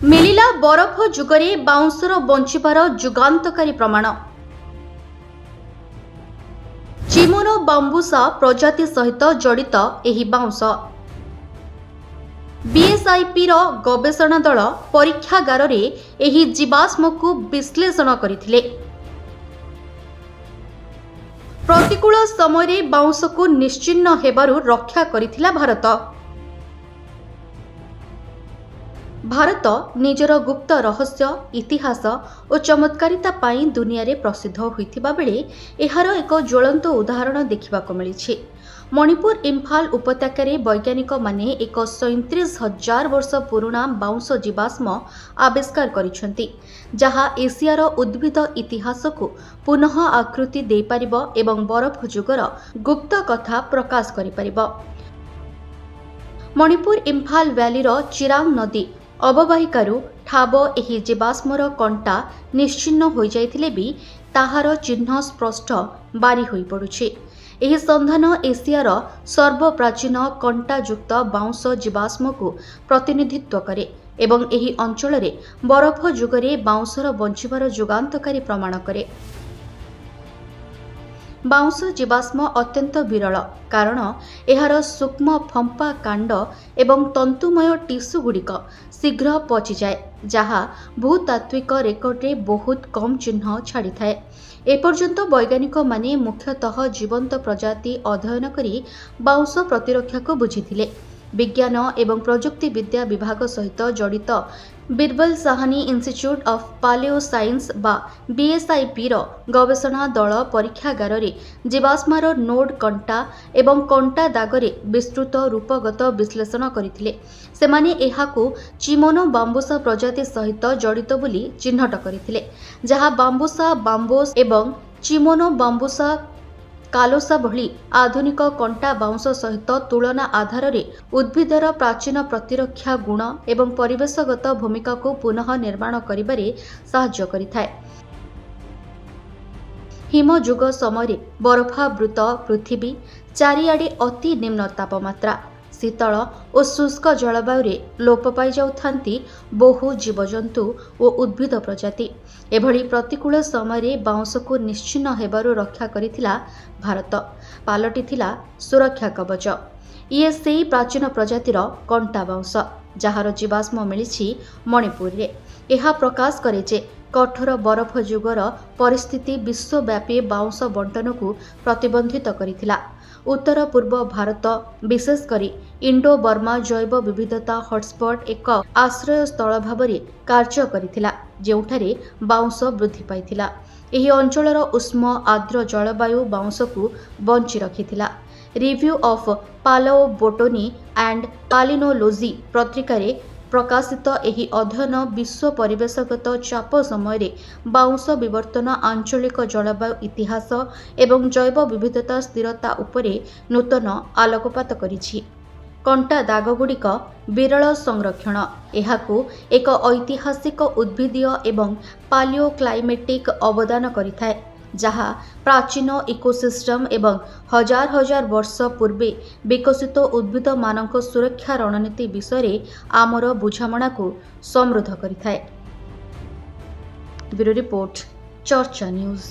मिलिला बरफ जुगरे बाउंसर बंचिबार जुगांतकारी प्रमाण। चिमोनो बांबुसा प्रजाति सहित जड़ित एही बाउंस बीएसआईपी रो गवेषणा दल परीक्षागार रे एही जीवाश्म को विश्लेषण करथिले। प्रतिकूल समय बाउंस को निश्चिन्न हेबारु रक्षा करिथिला भारत निजर गुप्त रहस्य इतिहास और चमत्कारिता पाई दुनिया रे प्रसिद्ध होइथिबा बेले एहार एक ज्वलंत उदाहरण देखिबाको मिलिछि। मणिपुर इम्फाल उपत्यका रे वैज्ञानिक माने एक 37,000 वर्ष पुराना बाउंस जीवाश्म आविष्कार करिसेंती, जहा एशियार उद्भिद इतिहास को पुनः आकृति दे परिबो एवं बरफ जुगर गुप्त कथा प्रकाश करि परिबो। मणिपुर इम्फाल वैली रो चिरांग नदी अववाहिकारु ठाब एही जीवाश्मर कंटा निश्चिन्न हो जाइथिले भी ताहार चिन्ह स्पष्ट बारी होई पड़ुछि। एही संधान एशियार सर्वप्राचीन कंटायुक्त बाउंस जीवाश्म को प्रतिनिधित्व करे एवं एही अंचल रे बरफ जुगरे बाउंसर बंचिबार जुगांतकारी प्रमाण करे। बाउंस जीवाश्म अत्यंत विरल कारण एहार सूक्ष्म फंपा कांड एवं तंतुमय टिश्यू गुड़िक शीघ्र पचि जाए, जहा भूतात्विक रेकर्ड रे बहुत कम चिन्ह छाड़ी थाए। एपर्यंत वैज्ञानिक माने मुख्यतः जीवंत प्रजाति अध्ययन करी बाउंस प्रतिरक्षा को बुझीथिले। विज्ञान एवं प्रजुक्ति विद्या विभाग सहित जड़ित Birbal Sahni Institute of Palaeo Science बा बीएसआईपी रो गवेषणा दल परीक्षागार रे जीवाश्मार नोड कंटा एवं कंटा दागरे विस्तृत रूपगत विश्लेषण करथिले। सेमाने एहाकू चिमोनो बांबुसा प्रजाति सहित जड़ित बोली चिन्हट करथिले, जहा बांबुसा बांबोस एवं चिमोनो बांबुसा कालोसा भली आधुनिक कंटा बाउंस सहित तुलना आधार रे उद्भिदर प्राचीन प्रतिरक्षा गुण एवं परिवेशगत भूमिका को पुनः निर्माण करिबारे सहाय्य करिथाए। हिमजुग समय बरफावृत पृथ्वी चारिआडे अति निम्न तापमात्रा शीतल और शुष्क जलवायु रे लोप पाई जाउथांती बहु जीवजंतु और उद्भिद प्रजाति। एभली प्रतिकूल समय बाउंस को निश्चिन्न हेबारु रक्षा करिथिला भारत, पालटिथिला सुरक्षा कवच। ये सेही प्राचीन प्रजातिर कंटा बाउंस जहार जीवाश्म मिलिछि मणिपुर रे। एहा प्रकाश करे जे कठोर बरफ जुगर परिस्थिति विश्वव्यापी बाउंस बंटन को प्रतिबंधित करिथिला। उत्तर पूर्व भारत विशेषकर इंडो बर्मा जैव विविधता हॉटस्पॉट एक आश्रय स्थल भाव में कार्य करिथिला, जेउठारे बाउंस वृद्धि पाइथिला। एही अंचलर उष्म आर्द्र जलवायु बाउंस को बंची रखिथिला। रिव्यू ऑफ पालेओबोटनी एंड पालिनोलॉजी पत्रिका प्रकाशित एही अध्ययन विश्व परिवेशगत चाप समय बाउंस विवर्तन आंचलिक जलवायु इतिहास एवं जैव विविधता स्थिरता उपरे नूतन आलोकपात करिछि। कंटा दागगुड़िक विरल संरक्षण एहाकू एक ऐतिहासिक उद्भिदीय एवं पालियो क्लाइमेटिक अवदान करिथाए, जहा प्राचीन इकोसिस्टम एवं हजार हजार वर्ष पूर्वे विकसित उद्भिद मानक सुरक्षा रणनीति विषय आमर बुझामणा को समृद्ध करिथाए। ब्यूरो रिपोर्ट, चर्चा न्यूज।